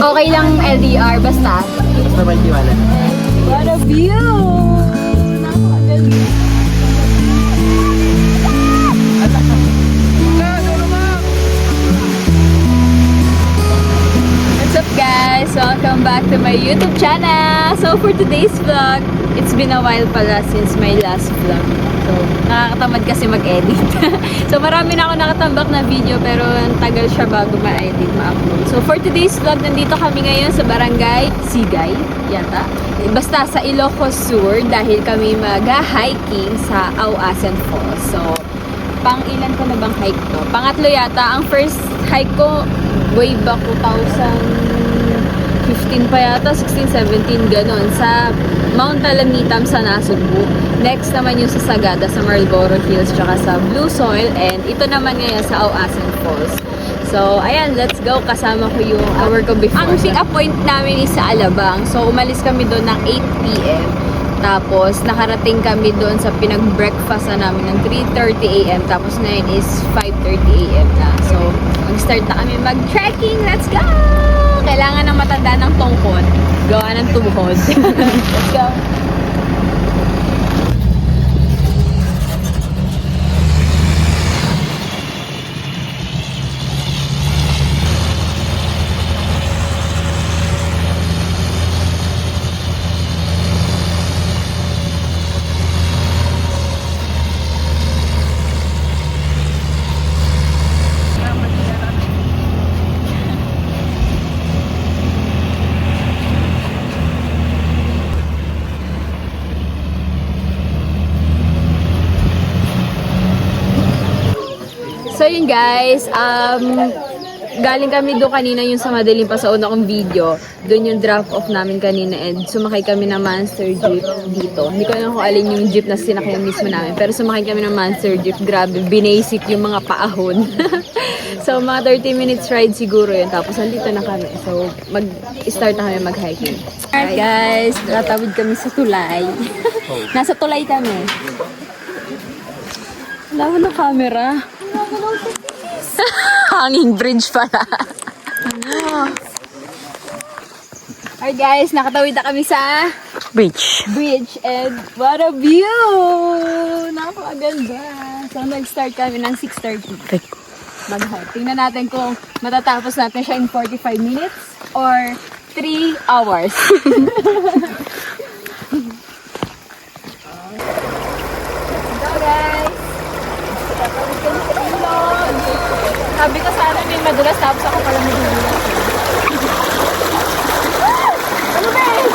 Okay lang LDR, basta. Basta may tiwala. What a view! Napakaganda. What's up guys? Welcome back to my YouTube channel! So for today's vlog, it's been a while pala since my last vlog. So nakakatamad kasi mag-edit. So marami na ako nakatambak na video pero ang tagal siya bago ma-edit, ma-upload. So for today's vlog, nandito kami ngayon sa barangay Sigay, yata. Basta sa Ilocos Sur dahil kami mag-hiking sa Auasen Falls. So pang ilan ko na bang hike to? Pangatlo yata. Ang first hike ko way back 2015 pa yata, 16, 17, ganon. Sa Mount Talamitam sa Nasugbu. Next naman yung sa Sagada, sa Marlboro Hills, tsaka sa Blue Soil. And ito naman ngayon sa Auasen Falls. So, ayan, let's go. Kasama ko yung hour ko before. Ang pick-up point namin is sa Alabang. So, umalis kami doon ng 8 p.m. Tapos, nakarating kami doon sa pinag-breakfast na namin ng 3:30 a.m. Tapos, ngayon is 5:30 a.m. na. So, mag-start na kami mag-trekking. Let's go! Kailangan ng matanda ng tungkod. Gawa ng tuhod. Let's go! So yun guys, galing kami doon kanina yung sa madaling pa sa una kong video. Doon yung drop off namin kanina and sumakay kami ng Monster Jeep dito. Hindi ko alam kung alin yung jeep na sinakay mismo namin. Pero sumakay kami ng Monster Jeep. Grabe, binasic yung mga paahon. So mga 30 minutes ride siguro yun. Tapos andito na kami. So mag-start na kami mag-hiking. Alright guys, natawid kami sa tulay. Nasa tulay kami. Wala mo na camera. Hanging bridge pala. Alright guys, nakatawid na kami sa bridge and what a view! Napakaganda. So nag-start kami ng 6:30 mag-hike. Tingnan natin kung matatapos natin siya in 45 minutes or 3 hours. Let's go guys! Tatawid kami sa ilog. Sabi ko sana may madulas tapos ako pala madulas. Ano ba eh?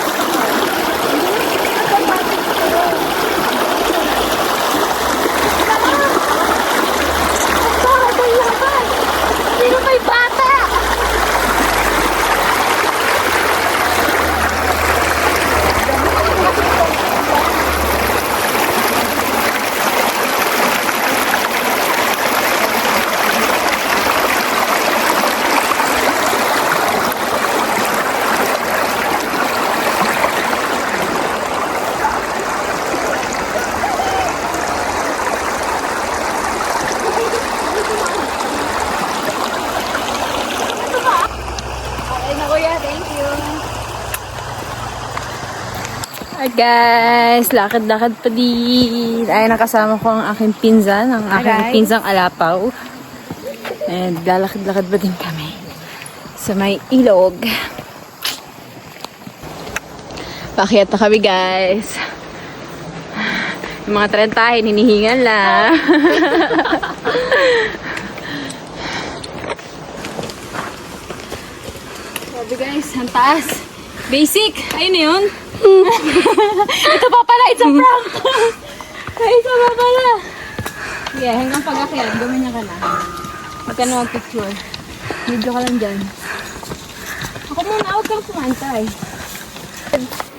Sino may bata? Alright guys, lakad-lakad pa din. Ay, nakasama ko ang aking pinsan, ang aking pinsang Alapaw. And lalakad-lakad pa din kami sa may ilog. Pakyat na kami guys. Yung mga trentahin, hinihingan lang. Sabi guys, ang taas. Basic! Ayun na yun. Ito pa pala, it's a prank! Ay, ito pa pala. Yeah, hanggang pag-akyat, ganyan ka na. Huwag ka na mag-picture. Video ka lang dyan. Ako muna, huwag kang pumantay.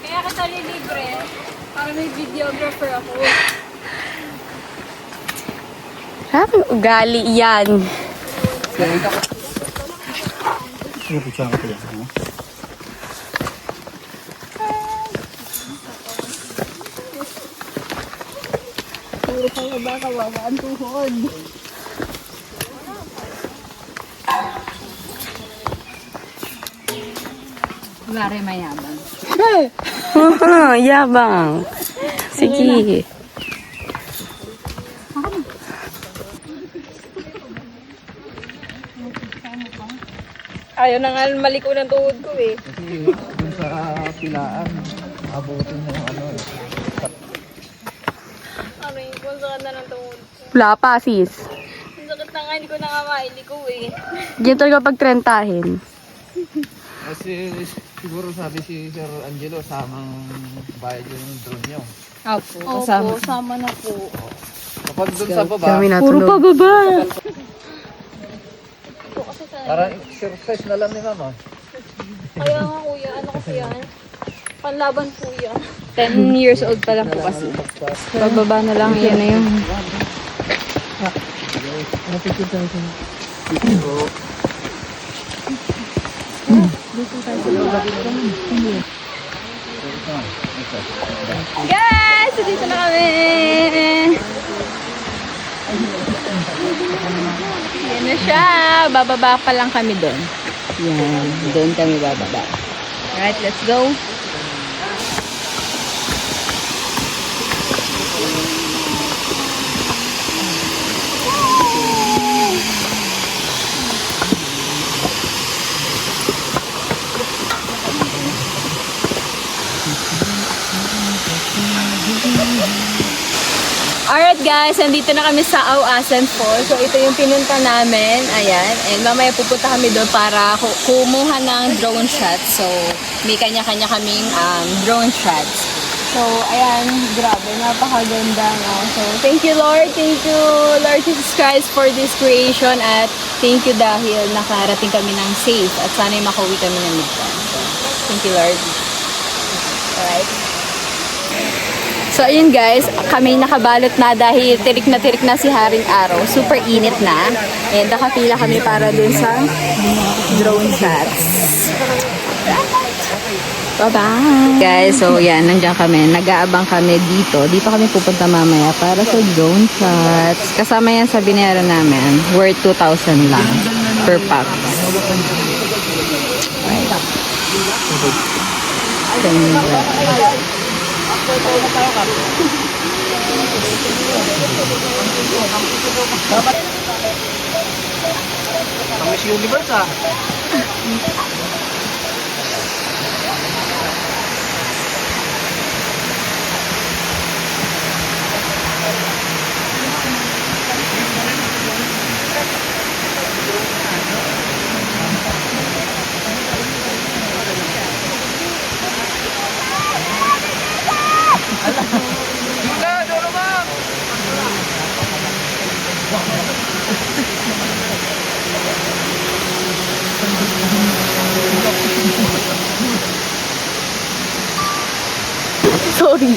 Kaya kita libre, para may videographer ako. Happy ugali yan. Ano po siya ka yan? Puro ka ba, kawawa ang tuhod. Kunwari mayabang. Yabang. Sige. Ayaw na nga maliko ng tuhod ko eh. Kasi dun sa pilaan, abutin mo ano eh. Ano yung kung sakit na ng tuhod ko. Wala pa, sis. Ang sakit na nga, hindi ko na nga mailiko eh. Ganyan talaga pagtrentahin. Kasi siguro sabi si Sir Angelo, samang bayad yung drone nyo. Opo, kasama na po. Kapag dun sa baba, Kami natulog. Puro pababa. parang exercise na lang ni Mama. Kaya nga kuya, ano kasi yan? Panlaban po yan. 10 years old pa lang po kasi. Bababa na lang, yan na yun. Guys, dito na kami! Yan na siya. Bababa pa lang kami doon. Yan. Doon kami bababa. Alright, let's go. Alright guys, nandito na kami sa Auasan Falls. So ito yung pinunta namin. Ayan. And mamaya pupunta kami doon para kumuha ng drone shots. So may kanya-kanya kaming drone shots. So ayan, grabe, napakaganda nga. So thank you Lord Jesus Christ for this creation. At thank you dahil nakarating kami ng safe. At sana'y makauwi kami ng ligtas. So thank you Lord. Alright. So, ayun guys, kami nakabalot na dahil tirik na si Haring Araw. Super init na. And nakapila kami para dun sa drone shots. Bye-bye! Guys, so yan, nandiyan kami. Nag-aabang kami dito. Dito kami pupunta mamaya para sa drone shots. Kasama yan sa binayaran namin. Worth 2,000 lang per pack. Ang Miss Universe ah. Sorry.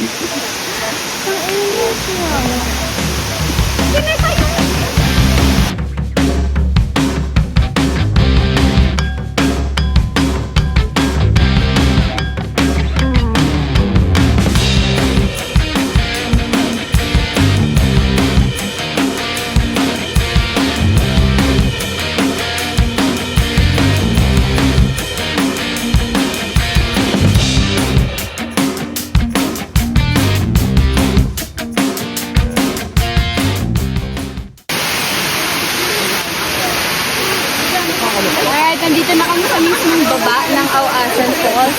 Alright, nandito na kami sa mismong baba ng Auasan Falls.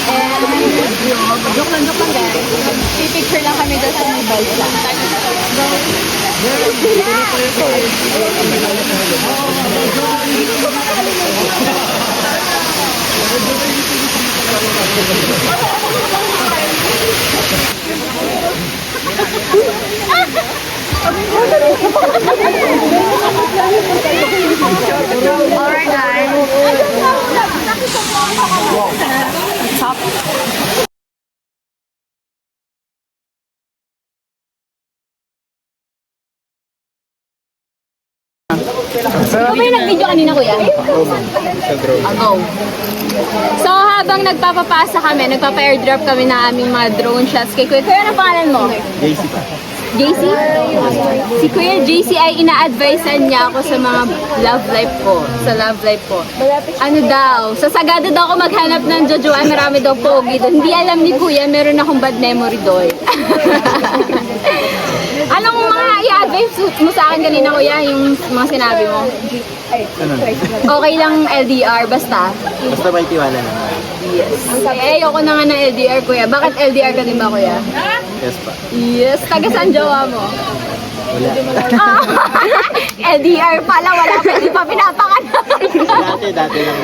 And, joke lang guys. Pipicture lang kami doon sa may balsa. Alright guys. Ano ba yung nag-video kanina kuya? Go. So habang nagpapapasa kami, nagpapa-airdrop kami na aming mga drone shots kay Kuya. Kuya, ano pangalan mo? JC pa. JC? Si Kuya JC ay ina-advisean niya ako sa mga love life ko. Sa love life ko. Ano daw, sa Sagada daw ako maghanap ng jojoan, marami daw pogi doon. Hindi alam ni Kuya, meron akong bad memory doon. Anong mga i-advise mo sa akin kanina, Kuya, yung mga sinabi mo? Okay lang LDR, basta. Basta may tiwala naman. Eh, ayoko na nga ng LDR, Kuya. Bakit LDR ka din ba, Kuya? Yes pa. Yes, taga saan jowa mo? Wala. Ah, LDR pala, wala pa, hindi pa pinapangalan. Dati lang.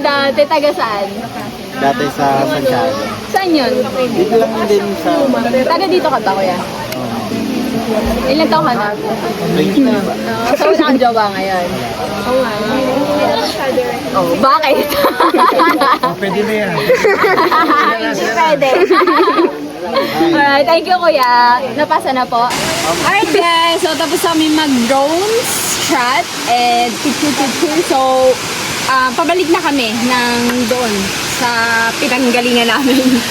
Dati, taga saan? Dati sa Santiago. Saan yun? Dito lang din sa... Taga dito ka ba, Kuya? Ilan taong ka na? 20 na. So, wala kang jowa ngayon? Oh, bakit? Pwede na yan. Pwede. Alright, thank you, Kuya. Napasa na po. Alright, guys. So, tapos kami mag-drone shot and picture-picture. So, pabalik na kami ng doon sa pinanggalingan namin.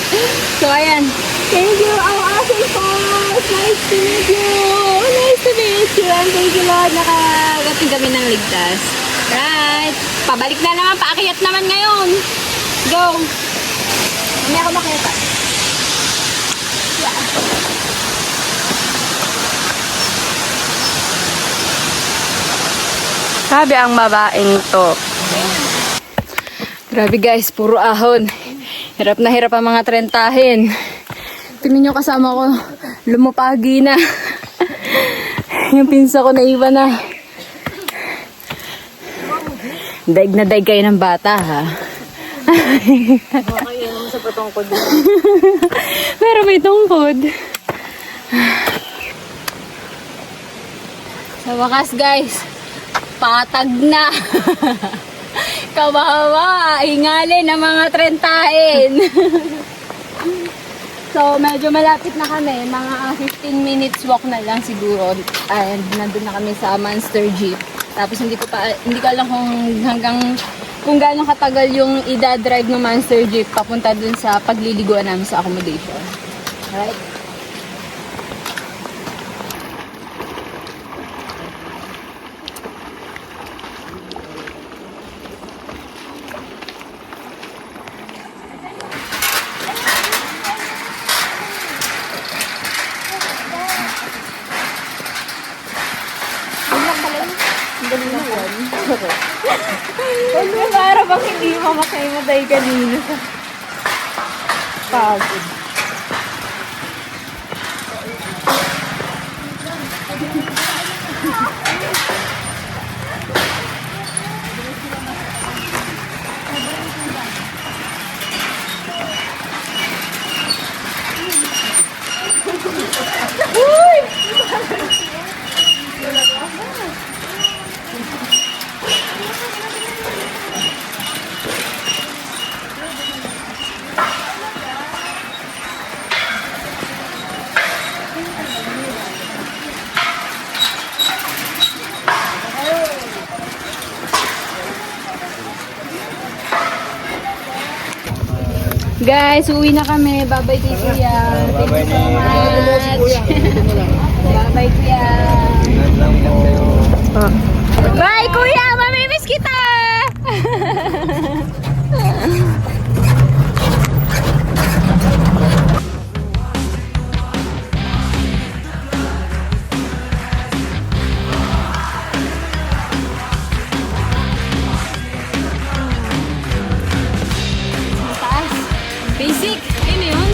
So, ayan. Thank you, our awesome boss. Nice to meet you. Nice to meet you. And thank you, Lord. Nakagating kami ng ligtas. Right. Pabalik na naman. Paakyat naman ngayon. Go. Hindi ako makita. Sabi ang babaeng to. Grabe guys, puro ahon. Hirap na hirap ang mga trentahin. Tingnan nyo kasama ko, lumupagi na. Yung pinsa ko naiwan na. Daig na daig kayo ng bata, ha? Okay, yung sa patungkod. Pero may tungkod. Sa wakas guys, patag na. Kawawa, ingalin ng mga trentahin. So, medyo malapit na kami. Mga 15 minutes walk na lang siguro. And nandun na kami sa Monster Jeep. Tapos hindi ko alam kung gaano katagal yung ida-drive ng Monster Jeep papunta dun sa pagliliguan namin sa accommodation. Alright? Para bang hindi mamatay kanina sa pagod. Guys, uwi na kami. Bye-bye kay Kuya. Thank you so much. Bye-bye, Kuya. Bye, Kuya! Mamimiss kita! Taas. Basic. Ayun na yun.